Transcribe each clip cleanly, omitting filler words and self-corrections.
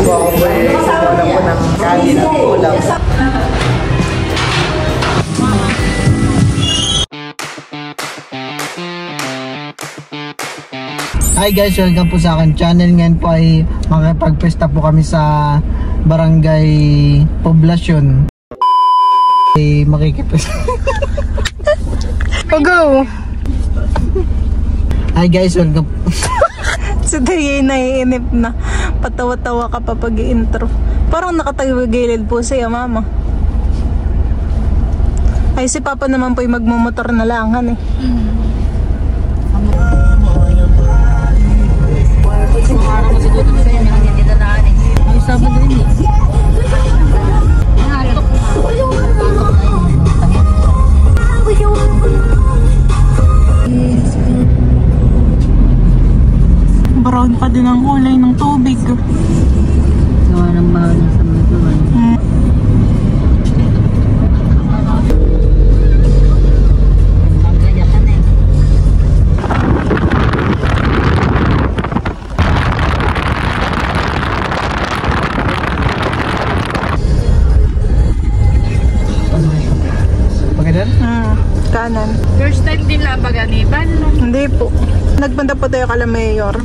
po ako po kumulang po ng kanin at ulam. Hi guys, welcome po sa akin channel. Ngayon po ay makipagpesta po kami sa Barangay Poblacion. Ay makikipesta. Go! Hi guys, welcome. Si Day naiinip na. Patawa-tawa ka pa pag-i-intro. Parang nakatagilid po siya, mama. Ay, si Papa naman po'y magmumotor na langan eh. Brown pa din ang kulay ng tubig. Gawa ng bahay ng sa mga tuwan. Pagkadan? Kanan. First time din lang pag-aniban, no? Hindi po. Nagpunta po tayo kala Mayor.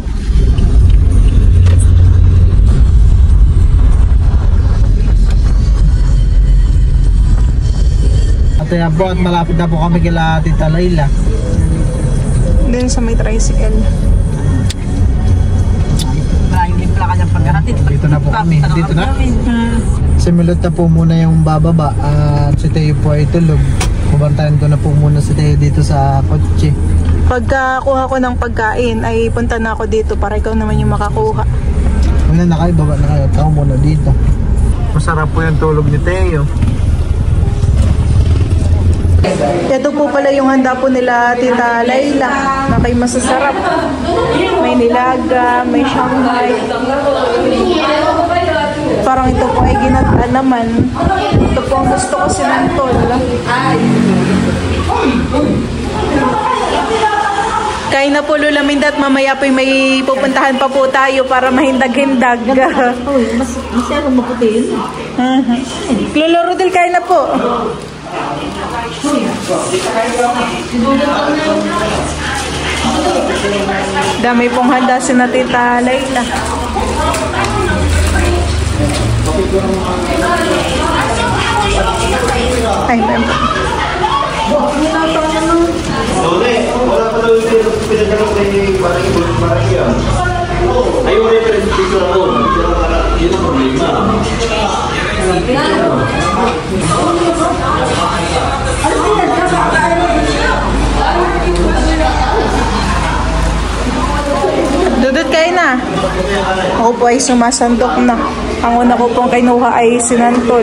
At yan po, at malapit na po kami kila Tita Layla. Din sa may tricycle. Maraming din pala kanyang pagkarating. Dito na po kami. Dito na? Simulot na po muna yung bababa. At si Teo po ay tulog. Kubantayan ko na po muna si Teo dito sa kotse. Pagkakuha ko ng pagkain ay punta na ako dito para ikaw naman yung makakuha. Una na kayo, baba na kayo. Tao muna dito. Masarap po yung tulog ni Teo. Ito po pala yung handa po nila Tita Layla na kay masasarap. May nilaga, may shanghai. Parang ito po ay ginataan naman. Ito po ang gusto ko sinantol. Kain na po Lula Minda at mamaya po may pupuntahan pa po tayo para mahindag-hindag. Masyado maputi yun. Lolo Rodel, kain na po. Dami pong handa si na Tita Layla. Ay, wala pa daw yung pinagano kay Maria. Ayaw rin yung picture ako. Yun ang problema. Dudut kayo na. Ako po ay sumasandok na. Ang una ko pong kinuha ay sinantol.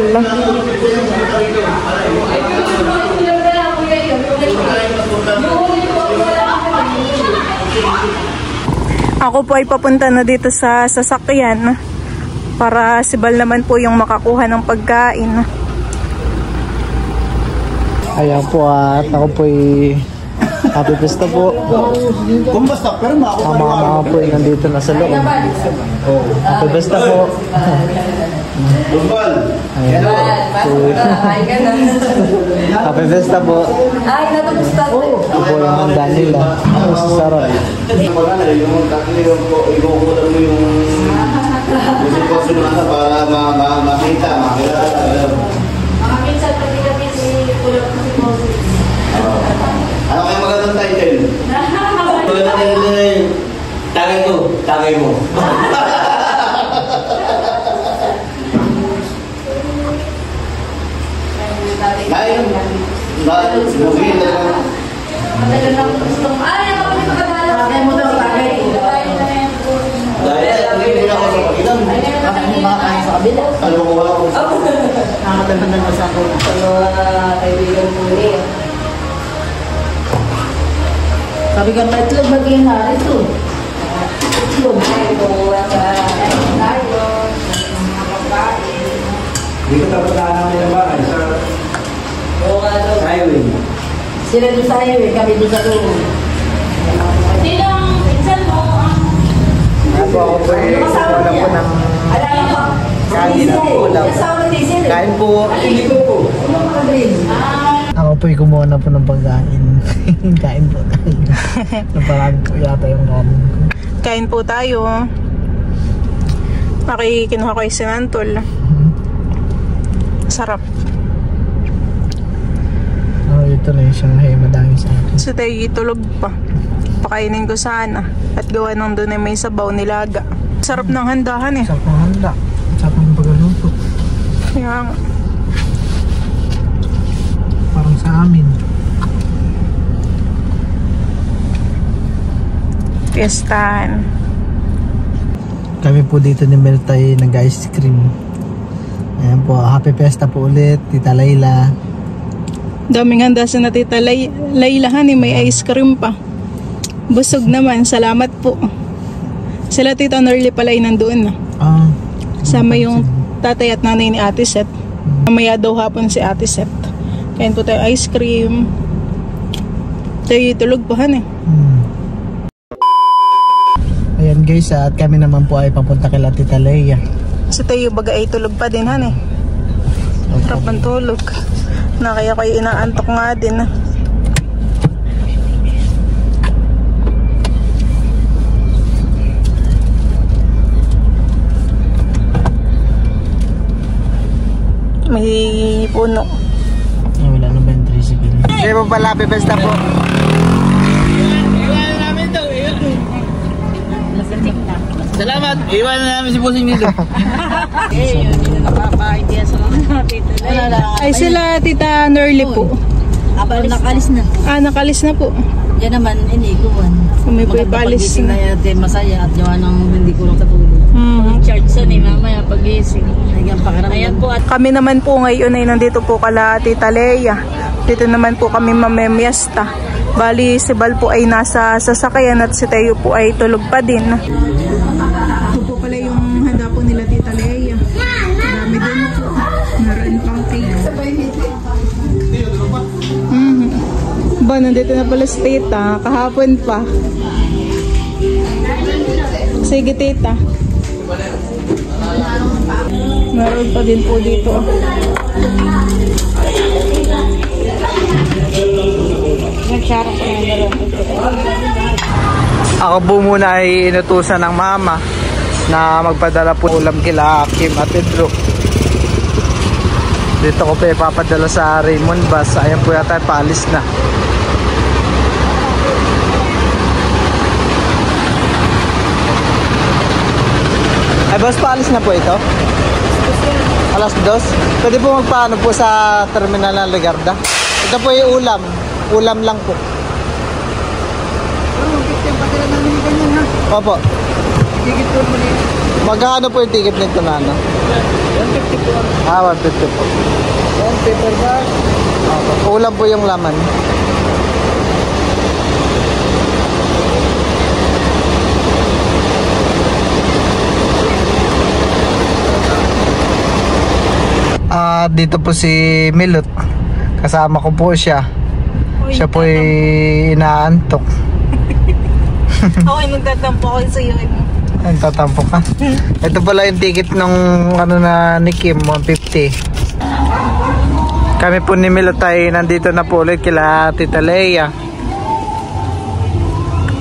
Ako po ay papunta na dito sa sasakyan para si Bal naman po yung makakuha ng pagkain. Ayan po at ako po ay happy festa po. Kumusta? Pero Ang mga po ay nandito na sa loob. Happy festa po. Bumbal. Ayan po. Happy festa po. Ay, natapos Ito po yung handa nila. Sarap. Wala na yung ikukutan mo yung sitwasyon mo nasa para makita, makilala. Makaminsan pati kami si Kulap ko si Moses. Ano kayo magandang title? Magandang title na yun. Tagay mo. Ngayon, movie na lang. Matagal na gustong, ay, ako kami makadala. Tagay mo daw, tagay. Dahil hindi na ako sa pagilang. Makakain sa kabila. Ano ko wala ko sa Nakakatagal na sa ako. Sa mga kaibigan ko niya. Sabi ka, may itlog magiging hari ito. Itlog. Kumuha ka. Tayo. Mga pagkain. Dito tapos na namin ang bahay sa highway. Sila doon sa highway, kami doon sa doon. Sinong pinsan mo ang... Ako po ay wala po ng ulam. Kain po. Ako po'y kumuha na po ng pagkain. Kain po tayo. Naparami po yata yung kanin ko. Kain po tayo. Kinuha ko yung sinantol. Sarap. Oh, ito na yung Shanghai. Madami sa akin. So tayo itulog pa. Pakainin ko sana. At gawa nang doon ay may sabaw nilaga. Sarap ng handahan eh. Sarap ng handa. Sarap ng pagkaluto. Kaya nga. Parang sa amin. Fiestahan. Kami po dito ni Meltay nag-ice cream. Ayan po, happy fiesta po ulit, Tita Layla. Daming handa sa natita Laylahan eh. May ice cream pa. Busog naman. Salamat po. Sila Tita Norly pala ay nandoon na. Sama yung tatay at nanay ni Ate Seth. Mamaya daw hapon si Ate Seth. Kain po tayo ice cream. Tayo tulog po han eh. Ayan guys, at kami naman po ay papunta kay Tita Leia. Si tayo baga ay tulog pa din han eh. Sarap ang tulog. Na kaya kayo inaantok nga din. May puno. Wala na ba yung tricycle? Hindi po pala, happy fiesta po. Iwan namin to. Salamat. Iwan namin si Pusing dito. Yun nakaka-idea sa mga tita. Ay sila Tita Norly po. Nakalis na. Nakalis na po. Yan naman, inikuan. May palis na. Masaya at gawa ng hindi kulong sa tulog. Charge sa ni mamaya pag-gising. Ayan po. At Kami naman po ngayon ay nandito po kala Tita Leia. Dito naman po kami mamemiesta. Bali si Bal po ay nasa sasakyan at si Teo po ay tulog pa din. Ito po pala yung handa po nila Tita Leia. Marami din po. Meron pang cake. Ba, nandito na pala si Tita. Kahapon pa. Sige Tita. Meron pa din po dito. Ako po muna ay inutusan ng mama na magpadala po ulam kila Kim at Pedro. Dito ko pa ipapadala sa Raymond Bus. Ayan po yata paalis na. Ay boss, paalis na po ito? Alas 2? Pwede po magpaano po sa terminal ng Legarda? Ito po yung ulam. Ulam lang po. Opo. Ticket po mo nito. Magkano po yung ticket nito na ano? 150 po. 150 po. 1 paper bag. Opo. Ulam po yung laman. Dito po si Milot. Kasama ko po siya. Siya po ay inaantok. Ako ay magtatampo ko sa iyo. Ay, tatampo ka. Ito pala yung ticket ng ano na ni Kim, 150. Kami po ni Milot ay nandito na po ulit kila Tita Leia.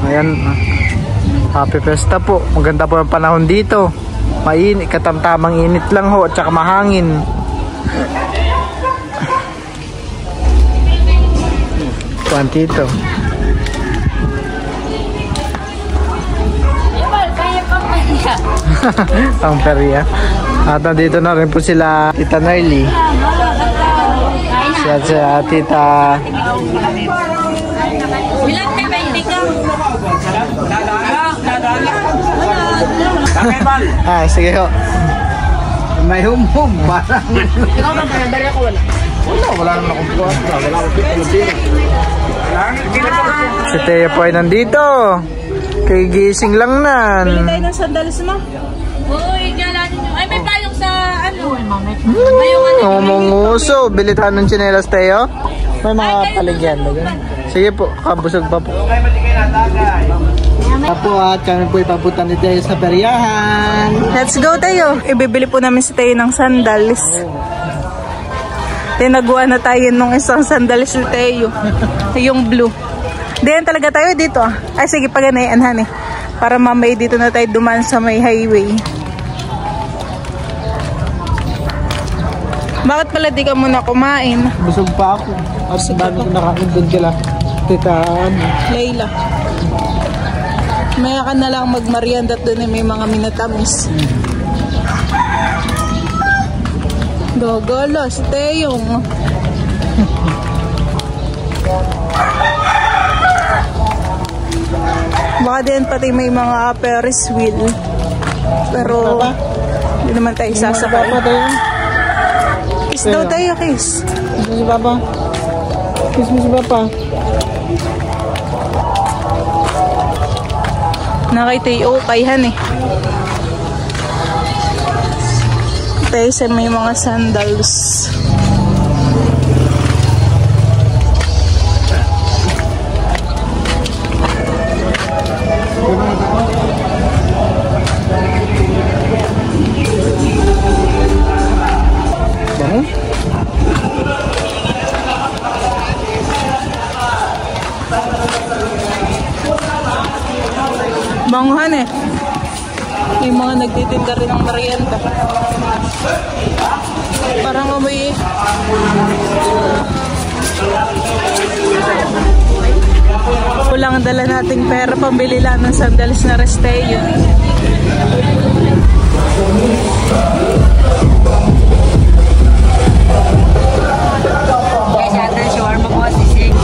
Ayan. Happy Fiesta po. Maganda po ang panahon dito. Mainit, katamtamang init lang ho at saka mahangin. Kuantito. Ang perya. At nandito na rin po sila Tita Norly. Siya Tita sige ho. May hum-hum. Parang. Ikaw bang panandari ako wala? Wala naman akong buwan. Wala akong pinag-pinag. Si Teo po ay nandito. Kagigising lang nan. Bili tayo ng sandalis mo. Uy, galan nyo. Ay, may payong sa ano. Payong ano. Umunguso. Bili tayo ng tsinelas, Teo. May mga paligyan. Sige po, kabusog pa po. May Apo at kami po ipapunta ni Teo sa peryahan. Let's go tayo. Ibibili po namin si Teo ng sandals. Tinaguan na tayo nung isang sandals ni Teo. Yung blue. Diyan talaga tayo dito. Ay sige, paganayan honey. Para mamay dito na tayo dumaan sa may highway. Bakit pala di ka muna kumain? Busog pa ako. At dami ko nakain doon kila Tita Layla. Maya ka na lang magmarianda doon may mga minatamis. Gagala, si Teyong. Baka din pati may mga Ferris wheel. Pero hindi naman tayo sasakay. Kiss daw tayo, kiss. Kiss mo si Papa. Kiss mo si Papa. Nakitayo kayhan eh. Tayo sa may mga sandals. Banguhan eh. May mga nagtitinda rin ng merienda. Parang amoy kulang dala nating pera pambili lang ng sandals na Resteo. Guys, ate, shawarma po sisig.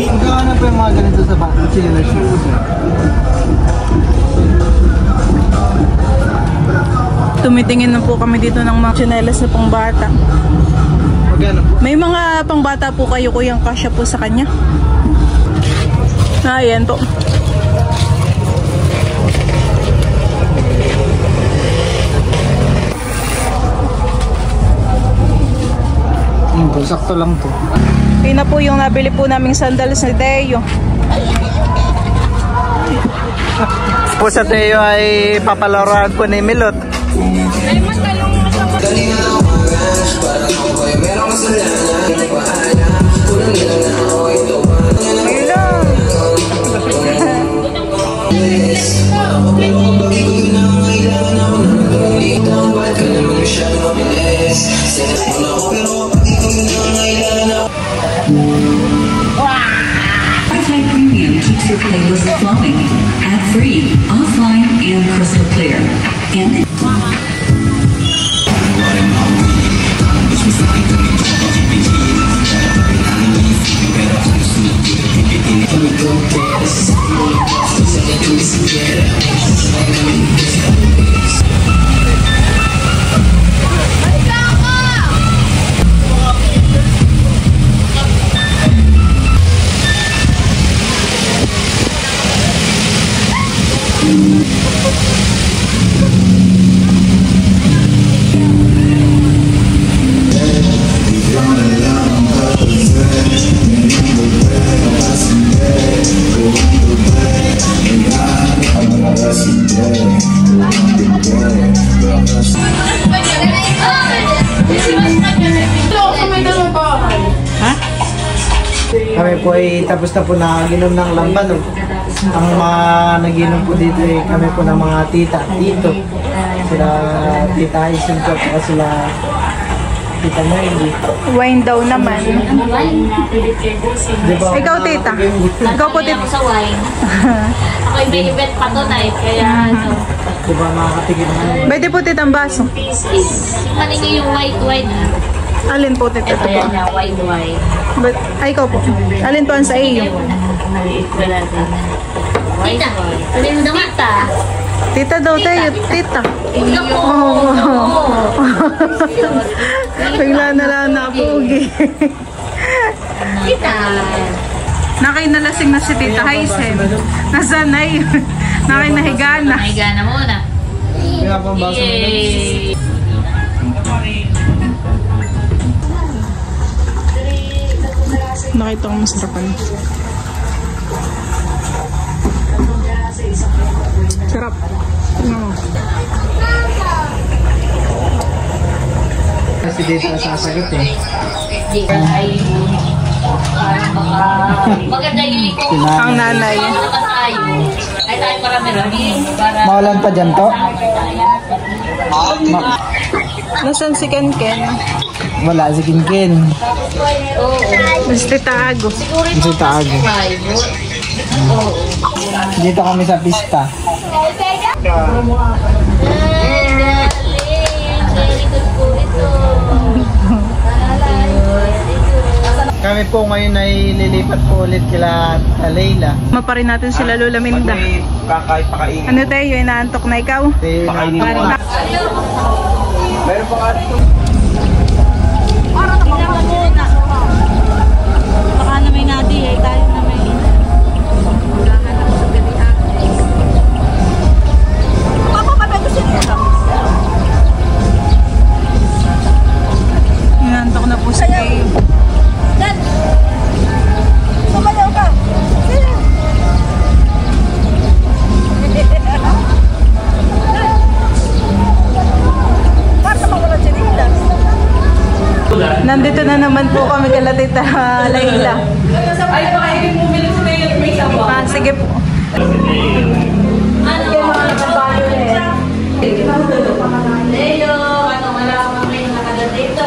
Magkano po yung mga ganito sa bata? Sila shoes. Tumitingin na po kami dito ng mga tsinelas na pangbata. Magkano po? May mga pangbata po kayo kuyang kasya po sa kanya. Ayan po. Sakto lang to. Yun na po yung nabili po naming sandals ni Teo. Po sa Teo ay papalaroan po ni Milot. Wi-Fi Premium keeps your playlist flowing, ad-free, offline, and crystal clear. And Kami po ay tapos na po naginom ng lamban. Ang mga naginom po dito ay kami po ng mga tita dito. Sila Tita Aisin po at sila Tita Melly. Wine daw naman. Di ba? Ikaw, tita. Ikaw po, tita. Sa wine. Ako'y may event pa to night, kaya ano. Di ba makakatigil na? Pwede po, tita, ang baso. Maningi yung white wine. Alin po, tita? Ito po. Ayan na, white. But, ay, ikaw po. Alin po ang sa iyo? Maliit ko natin. Tita, alin mo naman? Tita daw tayo, tita. Ito po. Bigla na lang napugi. Tita. Nakinalasing na si Tita Haisen. Nasanay. Nakinahiga na. Nahiga na muna. Kaya pang baso na lang. Yay! Nakita ko masarapan. Sarap. No. Kasi dito nasasagot eh. Di ka ay maganda yung liko. Ang nanay. Malakas tayo. Ay tayo marami-rami. Para Mawalan pa dyan to? Nasaan si Ken Ken? Wala, si Kinkin. Oo. Mas Tita Ago. Si Tago. Dito kami sa pista. Very good po ito. Kami po ngayon ay lilipat po ulit kila Leila. Maparin natin sila Lola Minda. Pakain. Ano tayo? Inaantok na ikaw? Pakainin mo. Meron pa nga dito. Baka na may nadi eh. Tayo na may Inaantok na po si Kay. Nandito na naman po kami kala Tita Laila. Ay, pakaibig mo bilis na yun. May sabaw. Ah, sige po. Leo, ano wala akong may nakagat dito.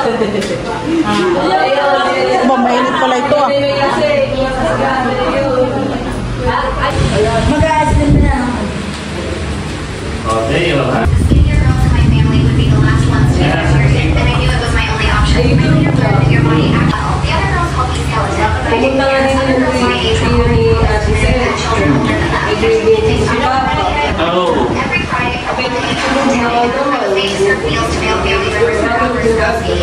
Ba, mainit pala ito ah. Oh, there you are. Senior girls in my family would be the last ones to get surgery, and I knew it was my only option. Your blood and your body act well. The other girls called me skeleton, but I didn't care. Other girls my age were already had children older than that. Oh. Every Friday, I would take my face or meals to male family members and members of the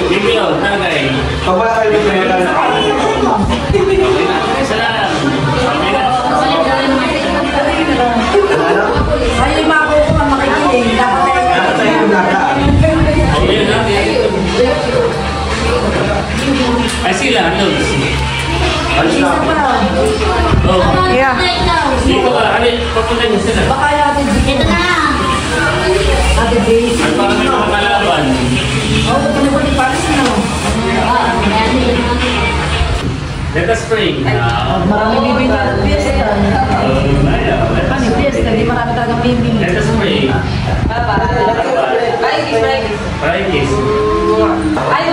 Bibio, tagay. Kabala kayo dito yung isa lang. Ay, lima ko kung makikinig. Dapat tayo Oh, yun lang. Ay sila, notes. Alis na. Oh. Yeah. Dito ka, alin, papunta niyo sila. baka natin dito na. Ate Daisy. Ay, parang may mga kalaban. Oh, ito na po ni Paris na. Let us pray now. Marami bibili ng piyesta. Ano piyesta? Di marami talagang bibili. Let us pray. Fridays. Ay,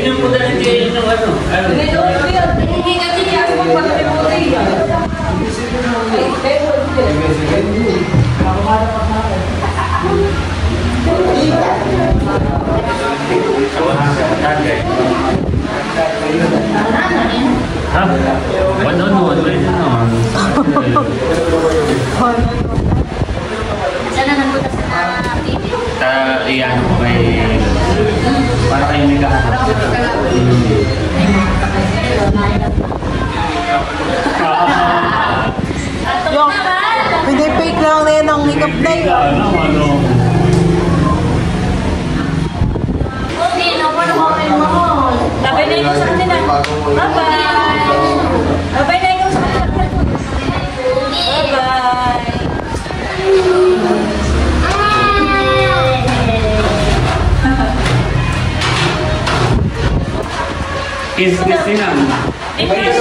inyong po dahil kayo yung ano. Hindi kasi niya ako magpapalimutin. Tagay. Ha? One-on-one, pwede naman. Sana nagpunta sa TV. Iyan ko kay... Para kayo may kaharap. Yung pinipake lang na yan ang makeup na yun. Okay, nakuha mo mo. Babay na ikaw sa kanila. Bye-bye. Babay na ikaw sa kanila. Bye-bye. Kiss na. Kiss.